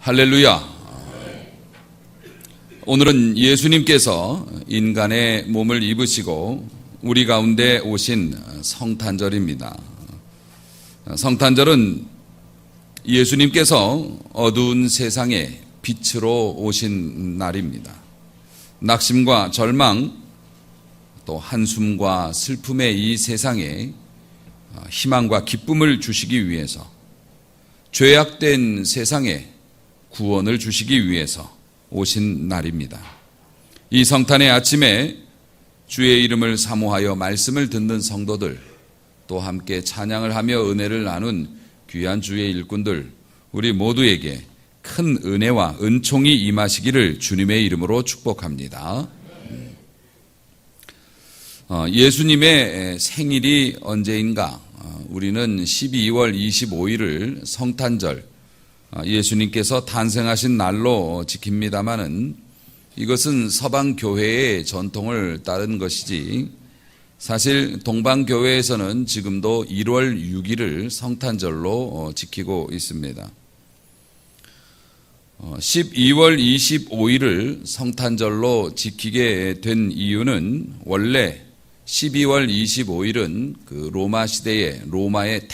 할렐루야. 오늘은 예수님께서 인간의 몸을 입으시고 우리 가운데 오신 성탄절입니다. 성탄절은 예수님께서 어두운 세상에 빛으로 오신 날입니다. 낙심과 절망, 또 한숨과 슬픔의 이 세상에 희망과 기쁨을 주시기 위해서, 죄악된 세상에 구원을 주시기 위해서 오신 날입니다. 이 성탄의 아침에 주의 이름을 사모하여 말씀을 듣는 성도들, 또 함께 찬양을 하며 은혜를 나눈 귀한 주의 일꾼들, 우리 모두에게 큰 은혜와 은총이 임하시기를 주님의 이름으로 축복합니다. 예수님의 생일이 언제인가? 우리는 12월 25일을 성탄절, 예수님께서 탄생하신 날로 지킵니다마는 이것은 서방교회의 전통을 따른 것이지, 사실 동방교회에서는 지금도 1월 6일을 성탄절로 지키고 있습니다. 12월 25일을 성탄절로 지키게 된 이유는, 원래 12월 25일은 그 로마 시대의 로마의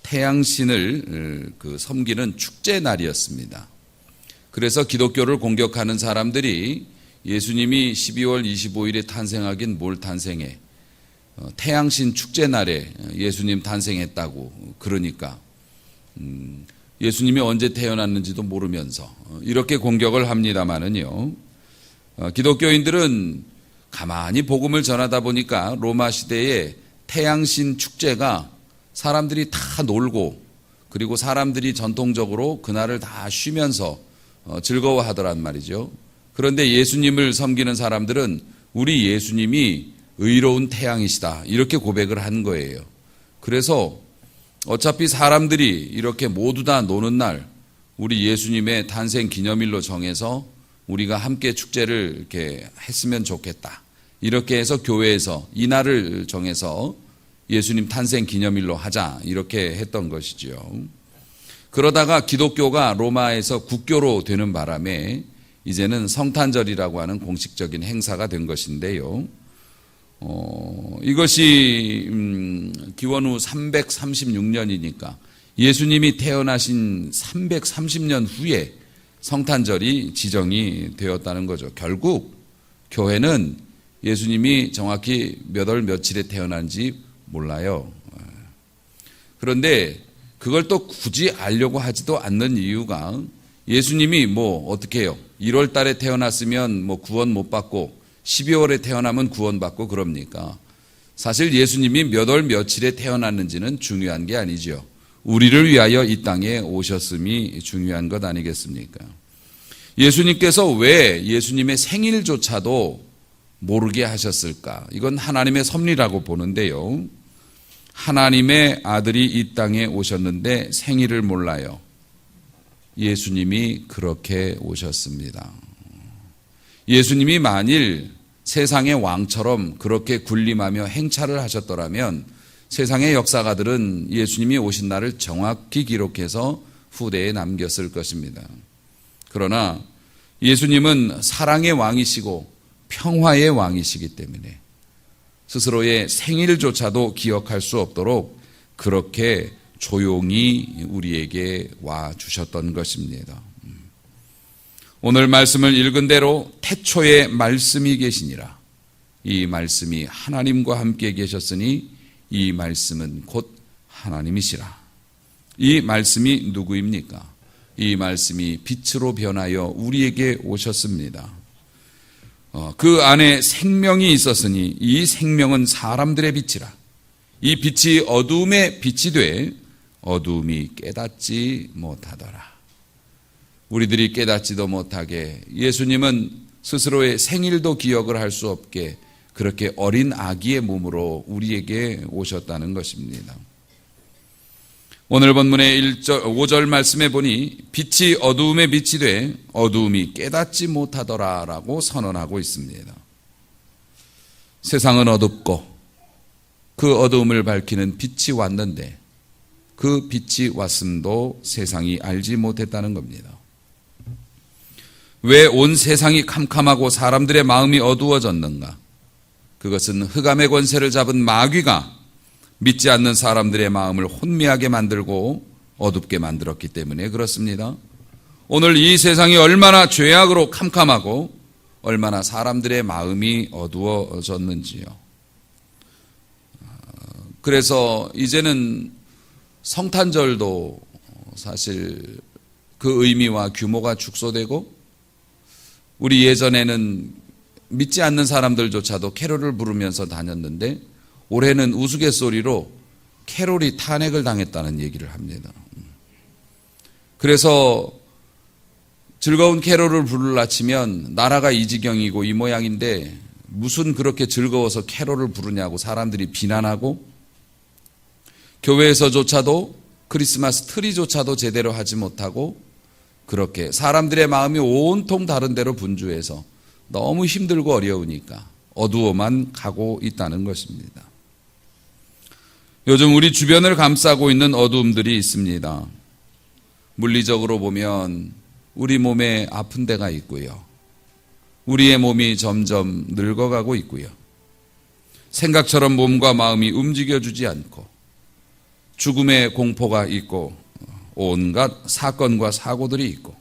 태양신을 섬기는 축제 날이었습니다. 그래서 기독교를 공격하는 사람들이 예수님이 12월 25일에 탄생하긴 뭘 탄생해, 태양신 축제 날에 예수님 탄생했다고, 그러니까 예수님이 언제 태어났는지도 모르면서 이렇게 공격을 합니다마는요, 기독교인들은 가만히 복음을 전하다 보니까 로마 시대의 태양신 축제가 사람들이 다 놀고, 그리고 사람들이 전통적으로 그날을 다 쉬면서 즐거워하더란 말이죠. 그런데 예수님을 섬기는 사람들은 우리 예수님이 의로운 태양이시다, 이렇게 고백을 한 거예요. 그래서 어차피 사람들이 이렇게 모두 다 노는 날, 우리 예수님의 탄생 기념일로 정해서 우리가 함께 축제를 이렇게 했으면 좋겠다, 이렇게 해서 교회에서 이 날을 정해서 예수님 탄생 기념일로 하자, 이렇게 했던 것이지요. 그러다가 기독교가 로마에서 국교로 되는 바람에 이제는 성탄절이라고 하는 공식적인 행사가 된 것인데요. 이것이 기원 후 336년이니까 예수님이 태어나신 330년 후에 성탄절이 지정이 되었다는 거죠. 결국 교회는 예수님이 정확히 몇 월 며칠에 태어난지 몰라요. 그런데 그걸 또 굳이 알려고 하지도 않는 이유가, 예수님이 어떻게 해요? 1월 달에 태어났으면 구원 못 받고 12월에 태어나면 구원 받고 그럽니까? 사실 예수님이 몇 월 며칠에 태어났는지는 중요한 게 아니죠. 우리를 위하여 이 땅에 오셨음이 중요한 것 아니겠습니까? 예수님께서 왜 예수님의 생일조차도 모르게 하셨을까? 이건 하나님의 섭리라고 보는데요. 하나님의 아들이 이 땅에 오셨는데 생일을 몰라요. 예수님이 그렇게 오셨습니다. 예수님이 만일 세상의 왕처럼 그렇게 군림하며 행차를 하셨더라면 세상의 역사가들은 예수님이 오신 날을 정확히 기록해서 후대에 남겼을 것입니다. 그러나 예수님은 사랑의 왕이시고 평화의 왕이시기 때문에 스스로의 생일조차도 기억할 수 없도록 그렇게 조용히 우리에게 와 주셨던 것입니다. 오늘 말씀을 읽은 대로 태초에 말씀이 계시니라. 이 말씀이 하나님과 함께 계셨으니 이 말씀은 곧 하나님이시라. 이 말씀이 누구입니까? 이 말씀이 빛으로 변하여 우리에게 오셨습니다. 그 안에 생명이 있었으니 이 생명은 사람들의 빛이라. 이 빛이 어두움의 빛이 돼 어두움이 깨닫지 못하더라. 우리들이 깨닫지도 못하게 예수님은 스스로의 생일도 기억을 할 수 없게 그렇게 어린 아기의 몸으로 우리에게 오셨다는 것입니다. 오늘 본문의 5절 말씀에 보니 빛이 어두움에 빛이 돼 어두움이 깨닫지 못하더라 라고 선언하고 있습니다. 세상은 어둡고 그 어두움을 밝히는 빛이 왔는데 그 빛이 왔음도 세상이 알지 못했다는 겁니다. 왜 온 세상이 캄캄하고 사람들의 마음이 어두워졌는가? 그것은 흑암의 권세를 잡은 마귀가 믿지 않는 사람들의 마음을 혼미하게 만들고 어둡게 만들었기 때문에 그렇습니다. 오늘 이 세상이 얼마나 죄악으로 캄캄하고 얼마나 사람들의 마음이 어두워졌는지요. 그래서 이제는 성탄절도 사실 그 의미와 규모가 축소되고, 우리 예전에는 믿지 않는 사람들조차도 캐롤을 부르면서 다녔는데 올해는 우스갯소리로 캐롤이 탄핵을 당했다는 얘기를 합니다. 그래서 즐거운 캐롤을 부르려 치면 나라가 이 지경이고 이 모양인데 무슨 그렇게 즐거워서 캐롤을 부르냐고 사람들이 비난하고, 교회에서조차도 크리스마스 트리조차도 제대로 하지 못하고, 그렇게 사람들의 마음이 온통 다른 데로 분주해서 너무 힘들고 어려우니까 어두워만 가고 있다는 것입니다. 요즘 우리 주변을 감싸고 있는 어두움들이 있습니다. 물리적으로 보면 우리 몸에 아픈 데가 있고요. 우리의 몸이 점점 늙어가고 있고요. 생각처럼 몸과 마음이 움직여주지 않고 죽음의 공포가 있고 온갖 사건과 사고들이 있고,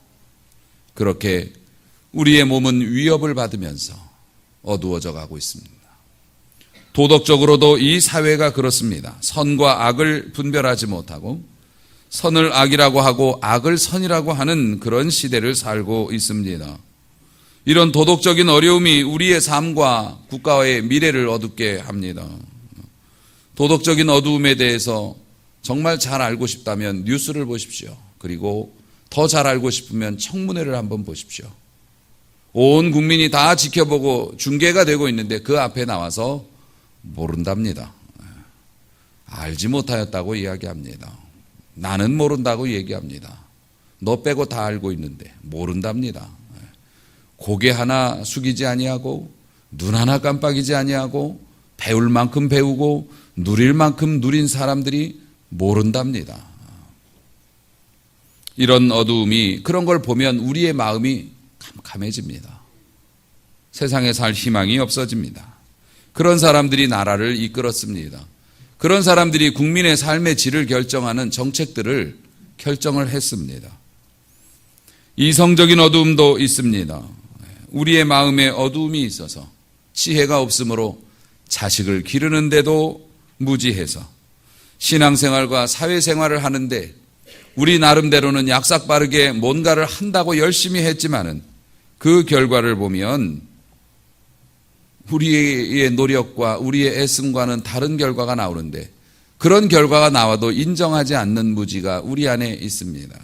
그렇게 우리의 몸은 위협을 받으면서 어두워져 가고 있습니다. 도덕적으로도 이 사회가 그렇습니다. 선과 악을 분별하지 못하고 선을 악이라고 하고 악을 선이라고 하는 그런 시대를 살고 있습니다. 이런 도덕적인 어려움이 우리의 삶과 국가의 미래를 어둡게 합니다. 도덕적인 어두움에 대해서 정말 잘 알고 싶다면 뉴스를 보십시오. 그리고 더 잘 알고 싶으면 청문회를 한번 보십시오. 온 국민이 다 지켜보고 중계가 되고 있는데 그 앞에 나와서 모른답니다. 알지 못하였다고 이야기합니다. 나는 모른다고 얘기합니다. 너 빼고 다 알고 있는데 모른답니다. 고개 하나 숙이지 아니하고 눈 하나 깜빡이지 아니하고 배울 만큼 배우고 누릴 만큼 누린 사람들이 모른답니다. 이런 어두움이, 그런 걸 보면 우리의 마음이 캄캄해집니다. 세상에 살 희망이 없어집니다. 그런 사람들이 나라를 이끌었습니다. 그런 사람들이 국민의 삶의 질을 결정하는 정책들을 결정을 했습니다. 이성적인 어두움도 있습니다. 우리의 마음에 어두움이 있어서 지혜가 없으므로 자식을 기르는데도 무지해서 신앙생활과 사회생활을 하는데 우리 나름대로는 약삭빠르게 뭔가를 한다고 열심히 했지만은 그 결과를 보면 우리의 노력과 우리의 애씀과는 다른 결과가 나오는데, 그런 결과가 나와도 인정하지 않는 무지가 우리 안에 있습니다.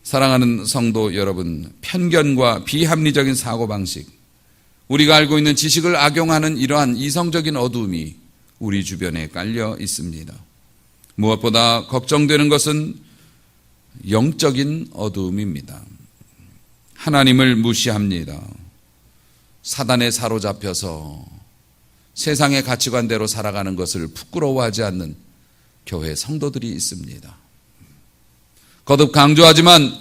사랑하는 성도 여러분, 편견과 비합리적인 사고방식, 우리가 알고 있는 지식을 악용하는 이러한 이성적인 어두움이 우리 주변에 깔려 있습니다. 무엇보다 걱정되는 것은 영적인 어두움입니다. 하나님을 무시합니다. 사단에 사로잡혀서 세상의 가치관대로 살아가는 것을 부끄러워하지 않는 교회 성도들이 있습니다. 거듭 강조하지만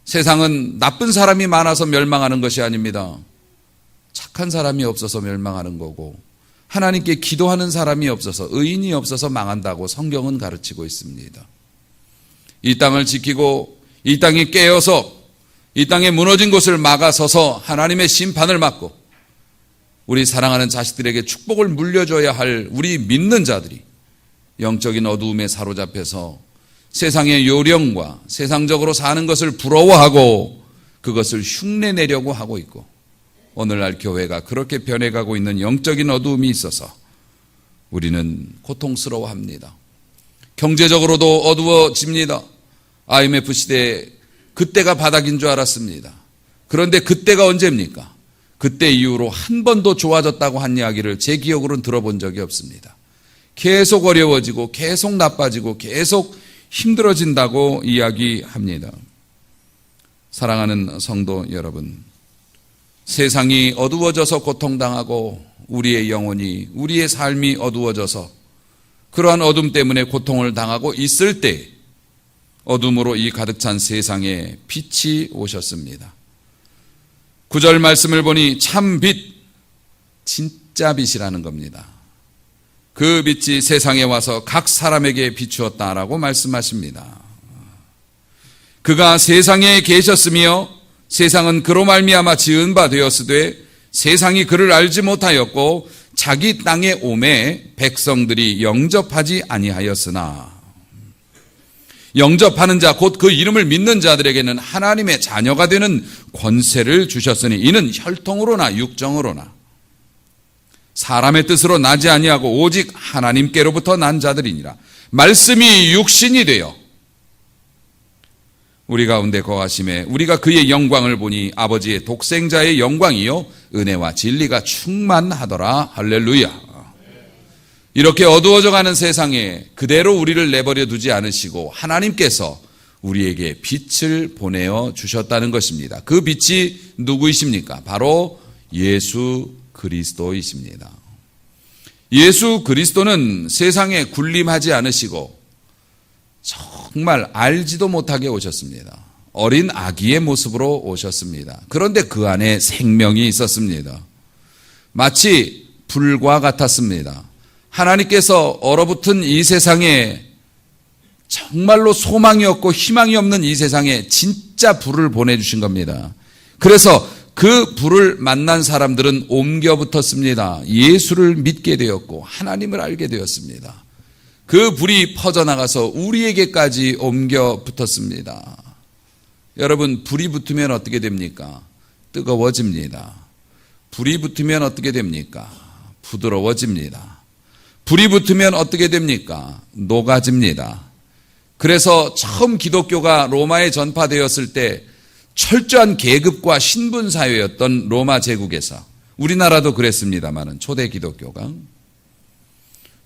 세상은 나쁜 사람이 많아서 멸망하는 것이 아닙니다. 착한 사람이 없어서 멸망하는 거고, 하나님께 기도하는 사람이 없어서, 의인이 없어서 망한다고 성경은 가르치고 있습니다. 이 땅을 지키고 이 땅이 깨어서 이 땅에 무너진 곳을 막아서서 하나님의 심판을 막고 우리 사랑하는 자식들에게 축복을 물려줘야 할 우리 믿는 자들이 영적인 어두움에 사로잡혀서 세상의 요령과 세상적으로 사는 것을 부러워하고 그것을 흉내내려고 하고 있고, 오늘날 교회가 그렇게 변해가고 있는 영적인 어두움이 있어서 우리는 고통스러워합니다. 경제적으로도 어두워집니다. IMF 시대에 그때가 바닥인 줄 알았습니다. 그런데 그때가 언제입니까? 그때 이후로 한 번도 좋아졌다고 한 이야기를 제 기억으로는 들어본 적이 없습니다. 계속 어려워지고 계속 나빠지고 계속 힘들어진다고 이야기합니다. 사랑하는 성도 여러분, 세상이 어두워져서 고통당하고 우리의 영혼이, 우리의 삶이 어두워져서 그러한 어둠 때문에 고통을 당하고 있을 때 어둠으로 이 가득 찬 세상에 빛이 오셨습니다. 9절 말씀을 보니 참 빛, 진짜 빛이라는 겁니다. 그 빛이 세상에 와서 각 사람에게 비추었다라고 말씀하십니다. 그가 세상에 계셨으며 세상은 그로 말미암아 지은 바 되었으되 세상이 그를 알지 못하였고 자기 땅에 오매 백성들이 영접하지 아니하였으나, 영접하는 자 곧 그 이름을 믿는 자들에게는 하나님의 자녀가 되는 권세를 주셨으니 이는 혈통으로나 육정으로나 사람의 뜻으로 나지 아니하고 오직 하나님께로부터 난 자들이니라. 말씀이 육신이 되어 우리 가운데 거하심에 우리가 그의 영광을 보니 아버지의 독생자의 영광이요 은혜와 진리가 충만하더라. 할렐루야. 이렇게 어두워져 가는 세상에 그대로 우리를 내버려 두지 않으시고 하나님께서 우리에게 빛을 보내어 주셨다는 것입니다. 그 빛이 누구이십니까? 바로 예수 그리스도이십니다. 예수 그리스도는 세상에 군림하지 않으시고 정말 알지도 못하게 오셨습니다. 어린 아기의 모습으로 오셨습니다. 그런데 그 안에 생명이 있었습니다. 마치 불과 같았습니다. 하나님께서 얼어붙은 이 세상에 정말로 소망이 없고 희망이 없는 이 세상에 진짜 불을 보내주신 겁니다. 그래서 그 불을 만난 사람들은 옮겨 붙었습니다. 예수를 믿게 되었고 하나님을 알게 되었습니다. 그 불이 퍼져나가서 우리에게까지 옮겨 붙었습니다. 여러분, 불이 붙으면 어떻게 됩니까? 뜨거워집니다. 불이 붙으면 어떻게 됩니까? 부드러워집니다. 불이 붙으면 어떻게 됩니까? 녹아집니다. 그래서 처음 기독교가 로마에 전파되었을 때 철저한 계급과 신분 사회였던 로마 제국에서, 우리나라도 그랬습니다마는 초대 기독교가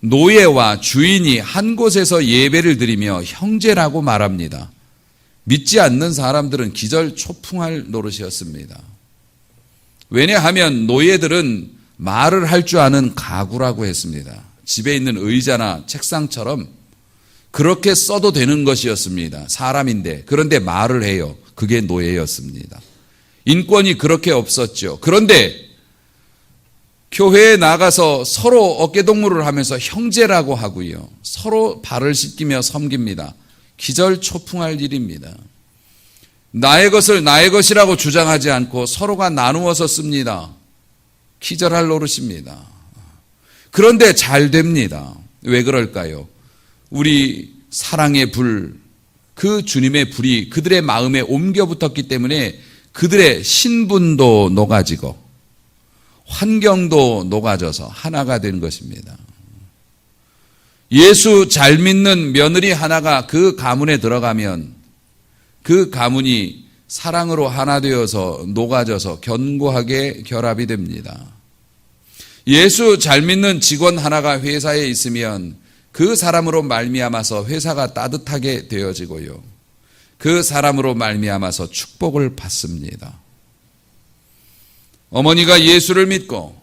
노예와 주인이 한 곳에서 예배를 드리며 형제라고 말합니다. 믿지 않는 사람들은 기절초풍할 노릇이었습니다. 왜냐하면 노예들은 말을 할 줄 아는 가구라고 했습니다. 집에 있는 의자나 책상처럼 그렇게 써도 되는 것이었습니다. 사람인데. 그런데 말을 해요. 그게 노예였습니다. 인권이 그렇게 없었죠. 그런데 교회에 나가서 서로 어깨동무를 하면서 형제라고 하고요. 서로 발을 씻기며 섬깁니다. 기절초풍할 일입니다. 나의 것을 나의 것이라고 주장하지 않고 서로가 나누어서 씁니다. 기절할 노릇입니다. 그런데 잘 됩니다. 왜 그럴까요? 우리 사랑의 불, 그 주님의 불이 그들의 마음에 옮겨 붙었기 때문에 그들의 신분도 녹아지고 환경도 녹아져서 하나가 된 것입니다. 예수 잘 믿는 며느리 하나가 그 가문에 들어가면 그 가문이 사랑으로 하나 되어서 녹아져서 견고하게 결합이 됩니다. 예수 잘 믿는 직원 하나가 회사에 있으면 그 사람으로 말미암아서 회사가 따뜻하게 되어지고요. 그 사람으로 말미암아서 축복을 받습니다. 어머니가 예수를 믿고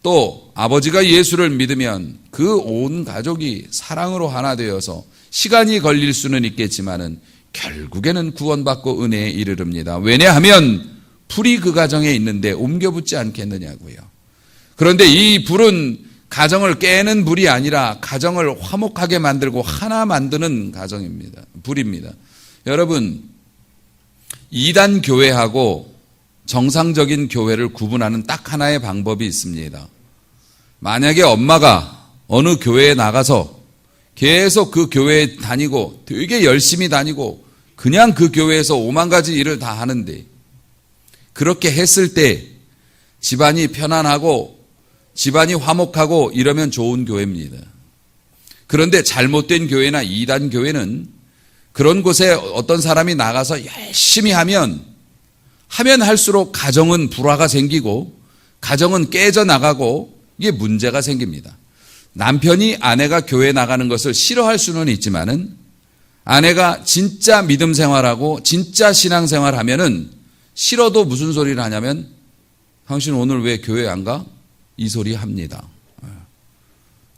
또 아버지가 예수를 믿으면 그 온 가족이 사랑으로 하나 되어서 시간이 걸릴 수는 있겠지만은 결국에는 구원받고 은혜에 이르릅니다. 왜냐하면 불이 그 가정에 있는데 옮겨붙지 않겠느냐고요. 그런데 이 불은 가정을 깨는 불이 아니라 가정을 화목하게 만들고 하나 만드는 가정입니다. 불입니다. 여러분, 이단 교회하고 정상적인 교회를 구분하는 딱 하나의 방법이 있습니다. 만약에 엄마가 어느 교회에 나가서 계속 그 교회에 다니고 되게 열심히 다니고 그냥 그 교회에서 5만 가지 일을 다 하는데, 그렇게 했을 때 집안이 편안하고 집안이 화목하고 이러면 좋은 교회입니다. 그런데 잘못된 교회나 이단 교회는 그런 곳에 어떤 사람이 나가서 열심히 하면 할수록 가정은 불화가 생기고 가정은 깨져나가고 이게 문제가 생깁니다. 남편이 아내가 교회 나가는 것을 싫어할 수는 있지만은 아내가 진짜 믿음 생활하고 진짜 신앙 생활하면은 싫어도 무슨 소리를 하냐면 당신 오늘 왜 교회 안 가? 이 소리 합니다.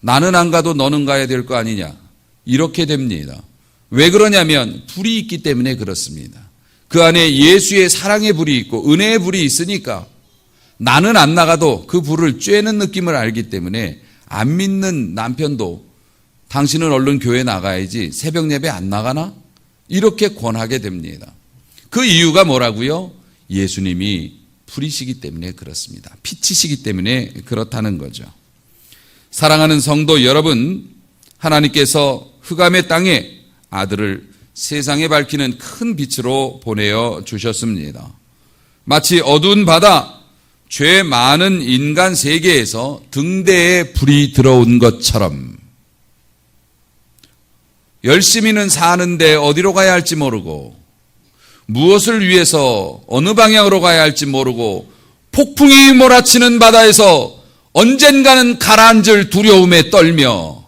나는 안 가도 너는 가야 될 거 아니냐. 이렇게 됩니다. 왜 그러냐면 불이 있기 때문에 그렇습니다. 그 안에 예수의 사랑의 불이 있고 은혜의 불이 있으니까 나는 안 나가도 그 불을 쬐는 느낌을 알기 때문에 안 믿는 남편도 당신은 얼른 교회 나가야지 새벽 예배 안 나가나? 이렇게 권하게 됩니다. 그 이유가 뭐라고요? 예수님이 불이시기 때문에 그렇습니다. 빛이시기 때문에 그렇다는 거죠. 사랑하는 성도 여러분, 하나님께서 흑암의 땅에 아들을 세상에 밝히는 큰 빛으로 보내어 주셨습니다. 마치 어두운 바다, 죄 많은 인간 세계에서 등대에 불이 들어온 것처럼 열심히는 사는데 어디로 가야 할지 모르고 무엇을 위해서 어느 방향으로 가야 할지 모르고 폭풍이 몰아치는 바다에서 언젠가는 가라앉을 두려움에 떨며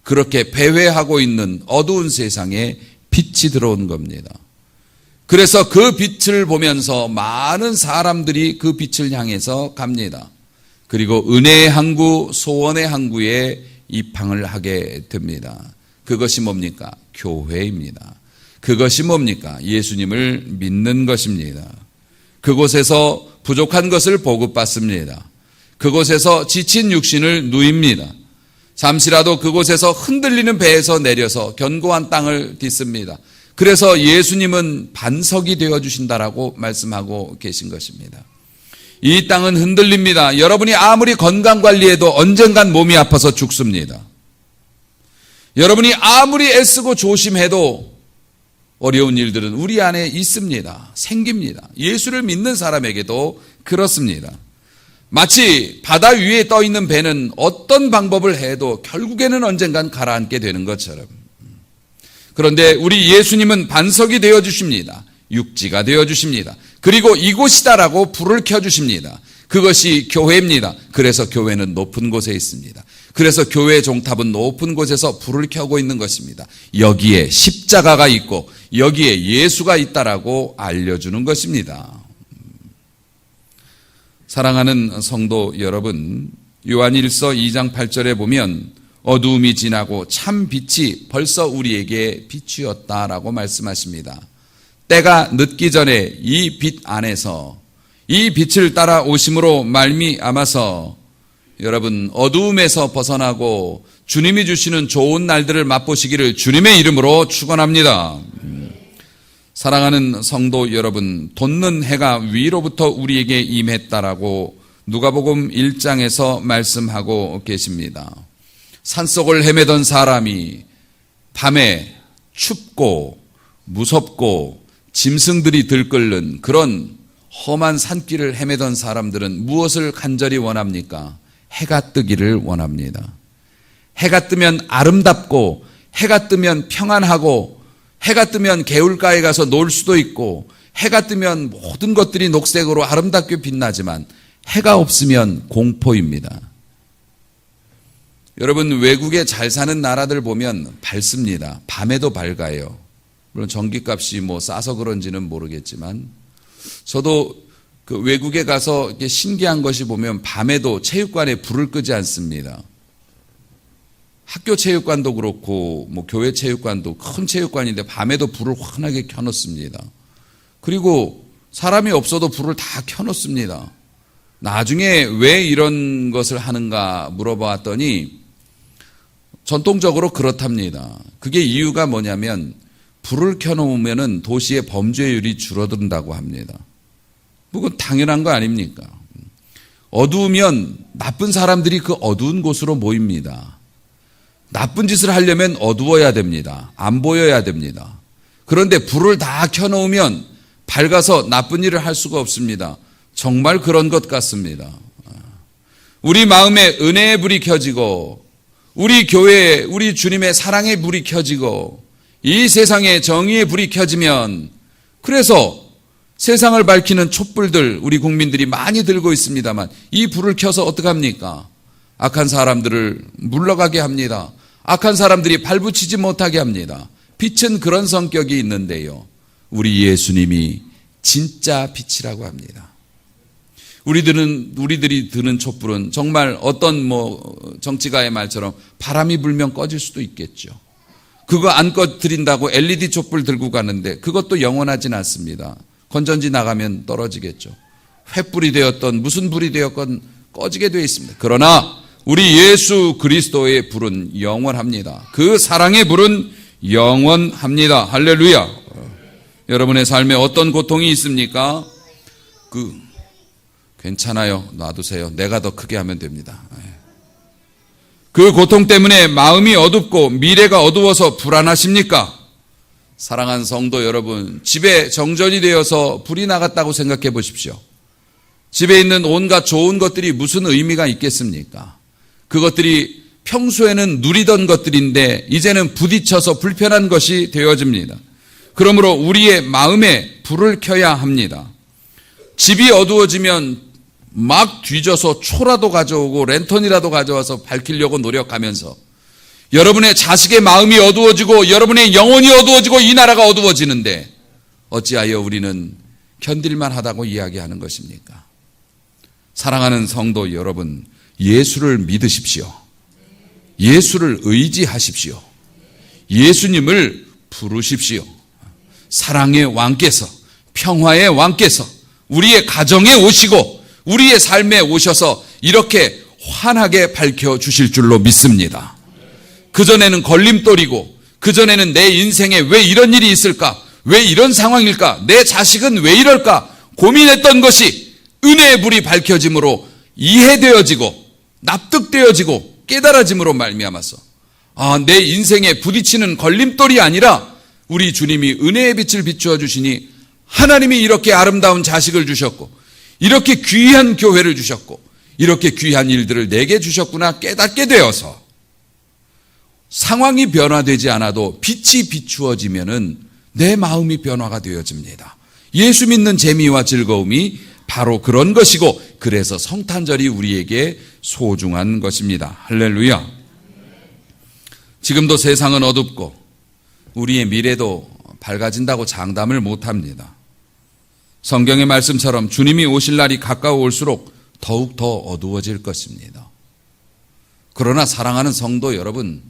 그렇게 배회하고 있는 어두운 세상에 빛이 들어온 겁니다. 그래서 그 빛을 보면서 많은 사람들이 그 빛을 향해서 갑니다. 그리고 은혜의 항구, 소원의 항구에 입항을 하게 됩니다. 그것이 뭡니까? 교회입니다. 그것이 뭡니까? 예수님을 믿는 것입니다. 그곳에서 부족한 것을 보급받습니다. 그곳에서 지친 육신을 누입니다. 잠시라도 그곳에서 흔들리는 배에서 내려서 견고한 땅을 딛습니다. 그래서 예수님은 반석이 되어주신다라고 말씀하고 계신 것입니다. 이 땅은 흔들립니다. 여러분이 아무리 건강관리해도 언젠간 몸이 아파서 죽습니다. 여러분이 아무리 애쓰고 조심해도 어려운 일들은 우리 안에 있습니다. 생깁니다. 예수를 믿는 사람에게도 그렇습니다. 마치 바다 위에 떠 있는 배는 어떤 방법을 해도 결국에는 언젠간 가라앉게 되는 것처럼. 그런데 우리 예수님은 반석이 되어 주십니다. 육지가 되어 주십니다. 그리고 이곳이다라고 불을 켜 주십니다. 그것이 교회입니다. 그래서 교회는 높은 곳에 있습니다. 그래서 교회 종탑은 높은 곳에서 불을 켜고 있는 것입니다. 여기에 십자가가 있고 여기에 예수가 있다라고 알려주는 것입니다. 사랑하는 성도 여러분, 요한일서 2장 8절에 보면 어두움이 지나고 참 빛이 벌써 우리에게 비추었다라고 말씀하십니다. 때가 늦기 전에 이 빛 안에서 이 빛을 따라 오심으로 말미암아서 여러분 어두움에서 벗어나고 주님이 주시는 좋은 날들을 맛보시기를 주님의 이름으로 축원합니다. 사랑하는 성도 여러분, 돋는 해가 위로부터 우리에게 임했다라고 누가복음 1장에서 말씀하고 계십니다. 산속을 헤매던 사람이 밤에 춥고 무섭고 짐승들이 들끓는 그런 험한 산길을 헤매던 사람들은 무엇을 간절히 원합니까? 해가 뜨기를 원합니다. 해가 뜨면 아름답고 해가 뜨면 평안하고 해가 뜨면 개울가에 가서 놀 수도 있고 해가 뜨면 모든 것들이 녹색으로 아름답게 빛나지만 해가 없으면 공포입니다. 여러분, 외국에 잘 사는 나라들 보면 밝습니다. 밤에도 밝아요. 물론 전기값이 싸서 그런지는 모르겠지만 저도 그 외국에 가서 이렇게 신기한 것이 보면 밤에도 체육관에 불을 끄지 않습니다. 학교 체육관도 그렇고 교회 체육관도 큰 체육관인데 밤에도 불을 환하게 켜놓습니다. 그리고 사람이 없어도 불을 다 켜놓습니다. 나중에 왜 이런 것을 하는가 물어봤더니 전통적으로 그렇답니다. 그게 이유가 뭐냐면 불을 켜놓으면 도시의 범죄율이 줄어든다고 합니다. 그건 당연한 거 아닙니까? 어두우면 나쁜 사람들이 그 어두운 곳으로 모입니다. 나쁜 짓을 하려면 어두워야 됩니다. 안 보여야 됩니다. 그런데 불을 다 켜놓으면 밝아서 나쁜 일을 할 수가 없습니다. 정말 그런 것 같습니다. 우리 마음에 은혜의 불이 켜지고 우리 교회에 우리 주님의 사랑의 불이 켜지고 이 세상에 정의의 불이 켜지면 그래서 세상을 밝히는 촛불들 우리 국민들이 많이 들고 있습니다만 이 불을 켜서 어떡합니까? 악한 사람들을 물러가게 합니다. 악한 사람들이 발붙이지 못하게 합니다. 빛은 그런 성격이 있는데요. 우리 예수님이 진짜 빛이라고 합니다. 우리들이 드는 촛불은 정말 어떤 정치가의 말처럼 바람이 불면 꺼질 수도 있겠죠. 그거 안 꺼뜨린다고 LED 촛불 들고 가는데 그것도 영원하진 않습니다. 건전지 나가면 떨어지겠죠. 횃불이 되었던 무슨 불이 되었건 꺼지게 되어 있습니다. 그러나 우리 예수 그리스도의 불은 영원합니다. 그 사랑의 불은 영원합니다. 할렐루야. 여러분의 삶에 어떤 고통이 있습니까? 괜찮아요. 놔두세요. 내가 더 크게 하면 됩니다. 그 고통 때문에 마음이 어둡고 미래가 어두워서 불안하십니까? 사랑하는 성도 여러분, 집에 정전이 되어서 불이 나갔다고 생각해 보십시오. 집에 있는 온갖 좋은 것들이 무슨 의미가 있겠습니까? 그것들이 평소에는 누리던 것들인데 이제는 부딪혀서 불편한 것이 되어집니다. 그러므로 우리의 마음에 불을 켜야 합니다. 집이 어두워지면 막 뒤져서 초라도 가져오고 랜턴이라도 가져와서 밝히려고 노력하면서 여러분의 자식의 마음이 어두워지고 여러분의 영혼이 어두워지고 이 나라가 어두워지는데 어찌하여 우리는 견딜만 하다고 이야기하는 것입니까? 사랑하는 성도 여러분, 예수를 믿으십시오. 예수를 의지하십시오. 예수님을 부르십시오. 사랑의 왕께서, 평화의 왕께서 우리의 가정에 오시고 우리의 삶에 오셔서 이렇게 환하게 밝혀주실 줄로 믿습니다. 그전에는 걸림돌이고 그전에는 내 인생에 왜 이런 일이 있을까? 왜 이런 상황일까? 내 자식은 왜 이럴까? 고민했던 것이 은혜의 불이 밝혀짐으로 이해되어지고 납득되어지고 깨달아짐으로 말미암아서 내 인생에 부딪히는 걸림돌이 아니라 우리 주님이 은혜의 빛을 비추어 주시니 하나님이 이렇게 아름다운 자식을 주셨고 이렇게 귀한 교회를 주셨고 이렇게 귀한 일들을 내게 주셨구나 깨닫게 되어서 상황이 변화되지 않아도 빛이 비추어지면은 내 마음이 변화가 되어집니다. 예수 믿는 재미와 즐거움이 바로 그런 것이고 그래서 성탄절이 우리에게 소중한 것입니다. 할렐루야. 지금도 세상은 어둡고 우리의 미래도 밝아진다고 장담을 못합니다. 성경의 말씀처럼 주님이 오실 날이 가까워올수록 더욱 더 어두워질 것입니다. 그러나 사랑하는 성도 여러분,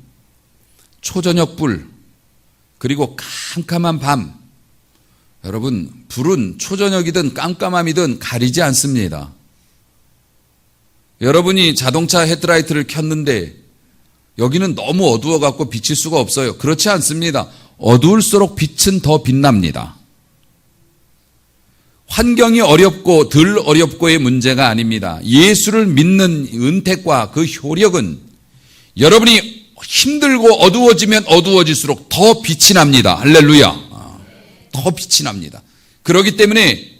초저녁 불 그리고 캄캄한 밤, 여러분 불은 초저녁이든 깜깜함이든 가리지 않습니다. 여러분이 자동차 헤드라이트를 켰는데 여기는 너무 어두워갖고 비칠 수가 없어요. 그렇지 않습니다. 어두울수록 빛은 더 빛납니다. 환경이 어렵고 덜 어렵고의 문제가 아닙니다. 예수를 믿는 은택과 그 효력은 여러분이 힘들고 어두워지면 어두워질수록 더 빛이 납니다. 할렐루야. 더 빛이 납니다. 그렇기 때문에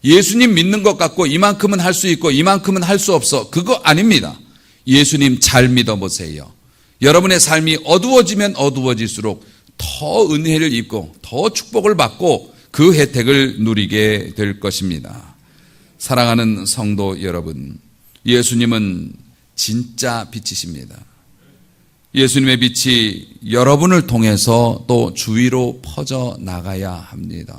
예수님 믿는 것 같고 이만큼은 할 수 있고 이만큼은 할 수 없어. 그거 아닙니다. 예수님 잘 믿어보세요. 여러분의 삶이 어두워지면 어두워질수록 더 은혜를 입고 더 축복을 받고 그 혜택을 누리게 될 것입니다. 사랑하는 성도 여러분, 예수님은 진짜 빛이십니다. 예수님의 빛이 여러분을 통해서 또 주위로 퍼져 나가야 합니다.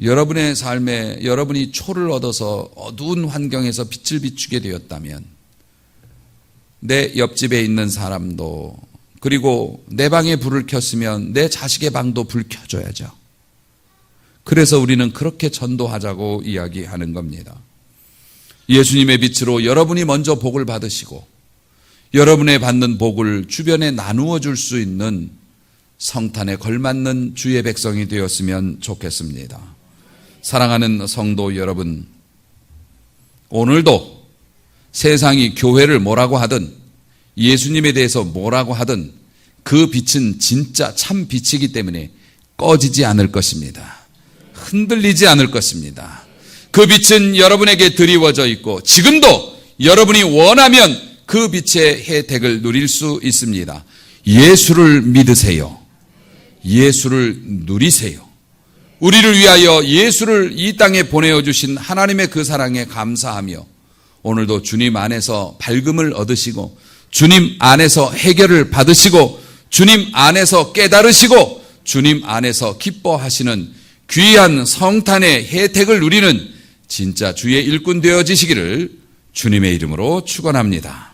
여러분의 삶에 여러분이 초를 얻어서 어두운 환경에서 빛을 비추게 되었다면 내 옆집에 있는 사람도 그리고 내 방에 불을 켰으면 내 자식의 방도 불 켜줘야죠. 그래서 우리는 그렇게 전도하자고 이야기하는 겁니다. 예수님의 빛으로 여러분이 먼저 복을 받으시고 여러분의 받는 복을 주변에 나누어 줄 수 있는 성탄에 걸맞는 주의 백성이 되었으면 좋겠습니다. 사랑하는 성도 여러분, 오늘도 세상이 교회를 뭐라고 하든 예수님에 대해서 뭐라고 하든 그 빛은 진짜 참 빛이기 때문에 꺼지지 않을 것입니다. 흔들리지 않을 것입니다. 그 빛은 여러분에게 드리워져 있고 지금도 여러분이 원하면 그 빛의 혜택을 누릴 수 있습니다. 예수를 믿으세요. 예수를 누리세요. 우리를 위하여 예수를 이 땅에 보내어주신 하나님의 그 사랑에 감사하며 오늘도 주님 안에서 밝음을 얻으시고 주님 안에서 해결을 받으시고 주님 안에서 깨달으시고 주님 안에서 기뻐하시는 귀한 성탄의 혜택을 누리는 진짜 주의 일꾼 되어지시기를 주님의 이름으로 축원합니다.